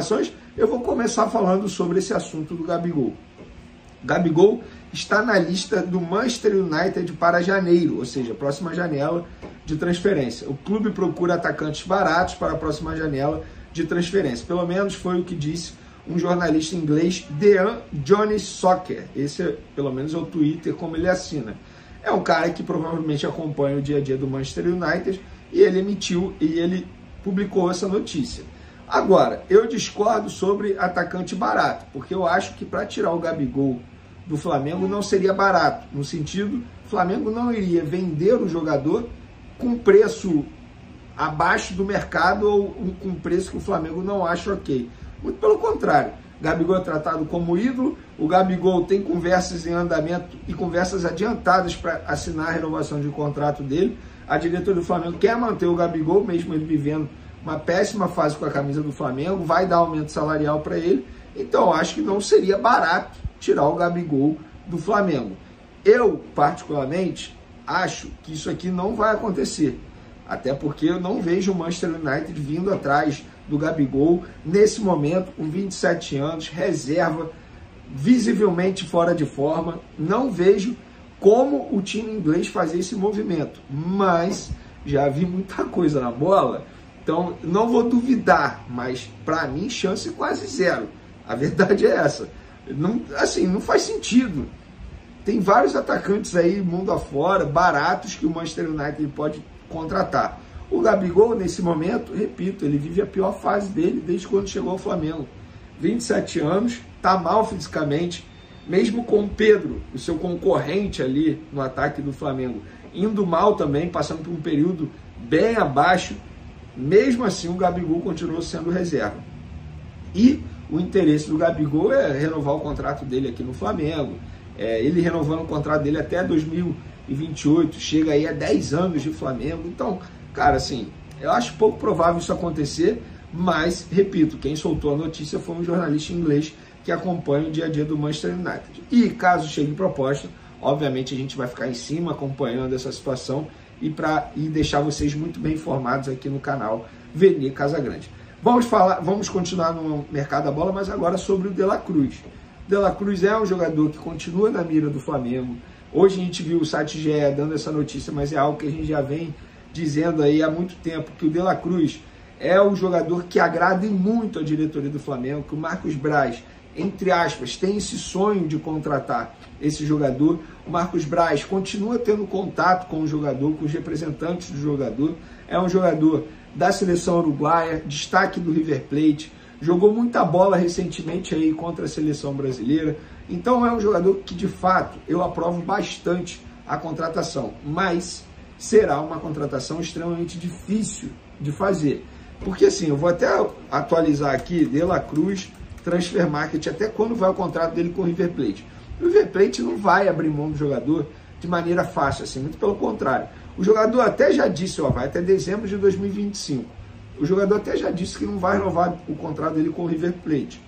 informações, eu vou começar falando sobre esse assunto do Gabigol. Gabigol está na lista do Manchester United para janeiro, ou seja, próxima janela de transferência. O clube procura atacantes baratos para a próxima janela de transferência. Pelo menos foi o que disse um jornalista inglês, Dean Johnny Soccer. Esse, pelo menos, é o Twitter como ele assina. É um cara que provavelmente acompanha o dia a dia do Manchester United e ele publicou essa notícia. Agora, eu discordo sobre atacante barato, porque eu acho que para tirar o Gabigol do Flamengo não seria barato, no sentido, o Flamengo não iria vender o jogador com preço abaixo do mercado ou com preço que o Flamengo não acha ok. Muito pelo contrário, o Gabigol é tratado como ídolo, o Gabigol tem conversas em andamento e conversas adiantadas para assinar a renovação de contrato dele. A diretoria do Flamengo quer manter o Gabigol, mesmo ele vivendo uma péssima fase com a camisa do Flamengo, vai dar aumento salarial para ele, então eu acho que não seria barato tirar o Gabigol do Flamengo. Eu, particularmente, acho que isso aqui não vai acontecer, até porque eu não vejo o Manchester United vindo atrás do Gabigol nesse momento, com 27 anos, reserva, visivelmente fora de forma. Não vejo como o time inglês fazer esse movimento, mas já vi muita coisa na bola, então não vou duvidar, mas para mim chance quase zero. A verdade é essa. Não, assim, não faz sentido. Tem vários atacantes aí, mundo afora, baratos, que o Manchester United pode contratar. O Gabigol, nesse momento, repito, ele vive a pior fase dele desde quando chegou ao Flamengo. 27 anos, tá mal fisicamente, mesmo com o Pedro, o seu concorrente ali no ataque do Flamengo, indo mal também, passando por um período bem abaixo, mesmo assim o Gabigol continuou sendo reserva. E o interesse do Gabigol é renovar o contrato dele aqui no Flamengo. Ele renovando o contrato dele até 2028, chega aí a 10 anos de Flamengo. Então, cara, assim, eu acho pouco provável isso acontecer, mas, repito, quem soltou a notícia foi um jornalista inglês que acompanha o dia a dia do Manchester United. E caso chegue proposta, obviamente a gente vai ficar em cima acompanhando essa situação e deixar vocês muito bem informados aqui no canal Vene Casagrande. Vamos continuar no mercado da bola, mas agora sobre o De La Cruz. De La Cruz é um jogador que continua na mira do Flamengo. Hoje a gente viu o site GE dando essa notícia, mas é algo que a gente já vem dizendo aí há muito tempo, que o De La Cruz é um jogador que agrada muito a diretoria do Flamengo, que o Marcos Braz, entre aspas, tem esse sonho de contratar esse jogador. O Marcos Braz continua tendo contato com o jogador, com os representantes do jogador. É um jogador da seleção uruguaia, destaque do River Plate, jogou muita bola recentemente aí contra a seleção brasileira. Então é um jogador que, de fato, eu aprovo bastante a contratação, mas será uma contratação extremamente difícil de fazer. Porque assim, eu vou até atualizar aqui, De La Cruz, Transfer Market, até quando vai o contrato dele com o River Plate. O River Plate não vai abrir mão do jogador de maneira fácil, assim, muito pelo contrário. O jogador até já disse, vai até dezembro de 2025. O jogador até já disse que não vai renovar o contrato dele com o River Plate.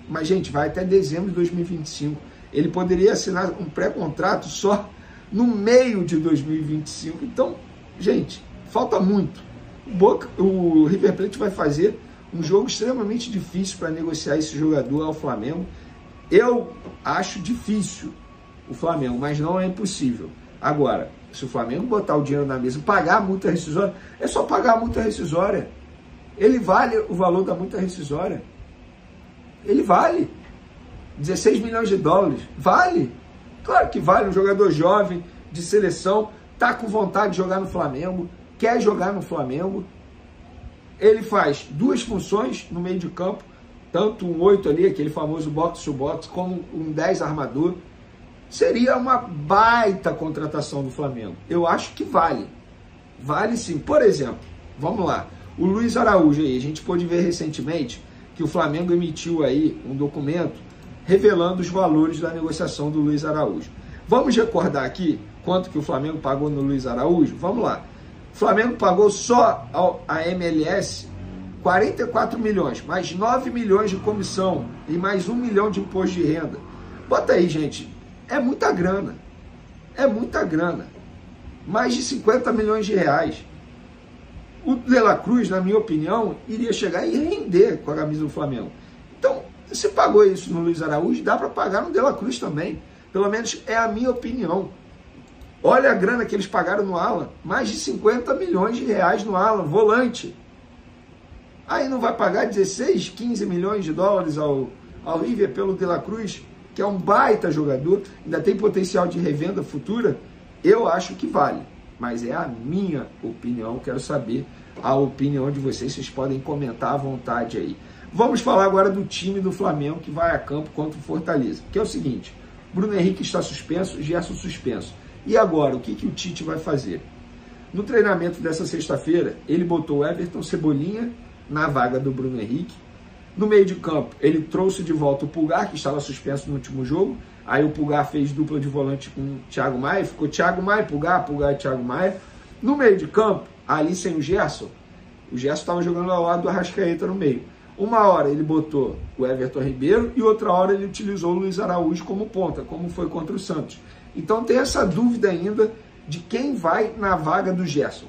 Mas, gente, vai até dezembro de 2025. Ele poderia assinar um pré-contrato só no meio de 2025. Então, gente, falta muito. O River Plate vai fazer um jogo extremamente difícil para negociar esse jogador ao Flamengo. Eu acho difícil o Flamengo, mas não é impossível. Agora, se o Flamengo botar o dinheiro na mesa, pagar a multa rescisória, é só pagar a multa rescisória. Ele vale o valor da multa rescisória. Ele vale 16 milhões de dólares. Vale. Claro que vale. Um jogador jovem, de seleção, tá com vontade de jogar no Flamengo, quer jogar no Flamengo. Ele faz duas funções no meio de campo, tanto um 8 ali, aquele famoso box-to-box, como um 10 armador. Seria uma baita contratação do Flamengo. Eu acho que vale. Vale sim. Por exemplo, vamos lá. O Luiz Araújo aí, a gente pôde ver recentemente que o Flamengo emitiu aí um documento revelando os valores da negociação do Luiz Araújo. Vamos recordar aqui quanto que o Flamengo pagou no Luiz Araújo? Vamos lá. O Flamengo pagou só a MLS 44 milhões, mais 9 milhões de comissão e mais 1 milhão de imposto de renda. Bota aí, gente. É muita grana. É muita grana. Mais de 50 milhões de reais. O De La Cruz, na minha opinião, iria chegar e render com a camisa do Flamengo. Se pagou isso no Luiz Araújo, dá para pagar no De La Cruz também. Pelo menos é a minha opinião. Olha a grana que eles pagaram no Alan. Mais de 50 milhões de reais no Alan, volante. Aí não vai pagar 16, 15 milhões de dólares ao River pelo De La Cruz, que é um baita jogador, ainda tem potencial de revenda futura? Eu acho que vale. Mas é a minha opinião, quero saber a opinião de vocês. Vocês podem comentar à vontade aí. Vamos falar agora do time do Flamengo que vai a campo contra o Fortaleza, que é o seguinte: Bruno Henrique está suspenso, Gerson suspenso. E agora, o que o Tite vai fazer? No treinamento dessa sexta-feira, ele botou o Everton Cebolinha na vaga do Bruno Henrique. No meio de campo, ele trouxe de volta o Pulgar, que estava suspenso no último jogo. Aí o Pulgar fez dupla de volante com o Thiago Maia, ficou Thiago Maia, Pulgar e Thiago Maia. No meio de campo, ali sem o Gerson estava jogando ao lado do Arrascaeta no meio. Uma hora ele botou o Everton Ribeiro e outra hora ele utilizou o Luiz Araújo como ponta, como foi contra o Santos. Então tem essa dúvida ainda de quem vai na vaga do Gerson.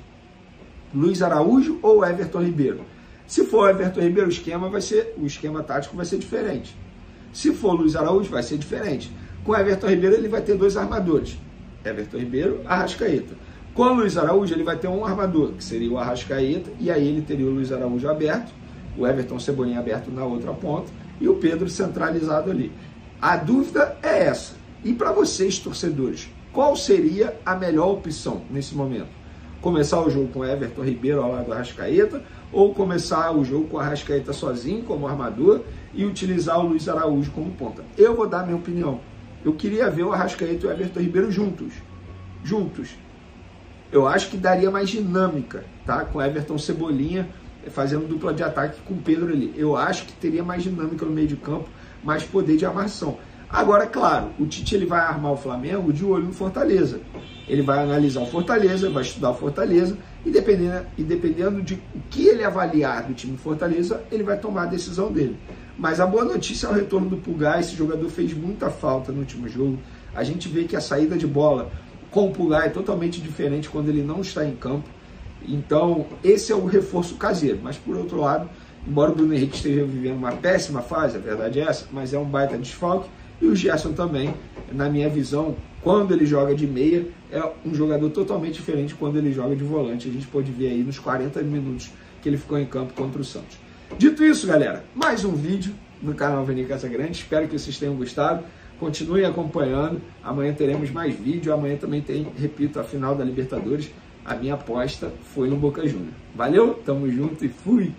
Luiz Araújo ou Everton Ribeiro? Se for Everton Ribeiro, o esquema tático vai ser diferente. Se for Luiz Araújo, vai ser diferente. Com Everton Ribeiro, ele vai ter dois armadores. Everton Ribeiro, Arrascaeta. Com o Luiz Araújo, ele vai ter um armador, que seria o Arrascaeta, e aí ele teria o Luiz Araújo aberto, o Everton Cebolinha aberto na outra ponta, e o Pedro centralizado ali. A dúvida é essa. E para vocês, torcedores, qual seria a melhor opção nesse momento? Começar o jogo com Everton Ribeiro ao lado do Arrascaeta, ou começar o jogo com o Arrascaeta sozinho como armador e utilizar o Luiz Araújo como ponta? Eu vou dar minha opinião. Eu queria ver o Arrascaeta e o Everton Ribeiro juntos. Eu acho que daria mais dinâmica, tá? Com Everton Cebolinha fazendo dupla de ataque com o Pedro ali. Eu acho que teria mais dinâmica no meio de campo, mais poder de armação. Agora, claro, o Tite ele vai armar o Flamengo de olho no Fortaleza. Ele vai analisar o Fortaleza, vai estudar o Fortaleza e dependendo de o que ele avaliar do time do Fortaleza, ele vai tomar a decisão dele. Mas a boa notícia é o retorno do Pulgar. Esse jogador fez muita falta no último jogo. A gente vê que a saída de bola com o Pulgar é totalmente diferente quando ele não está em campo. Então, esse é o reforço caseiro. Mas, por outro lado, embora o Bruno Henrique esteja vivendo uma péssima fase, a verdade é essa, mas é um baita desfalque. E o Gerson também, na minha visão, quando ele joga de meia, é um jogador totalmente diferente quando ele joga de volante. A gente pode ver aí nos 40 minutos que ele ficou em campo contra o Santos. Dito isso, galera, mais um vídeo no canal Veni Casagrande. Espero que vocês tenham gostado. Continuem acompanhando. Amanhã teremos mais vídeo. Amanhã também tem, repito, a final da Libertadores. A minha aposta foi no Boca Juniors. Valeu, tamo junto e fui!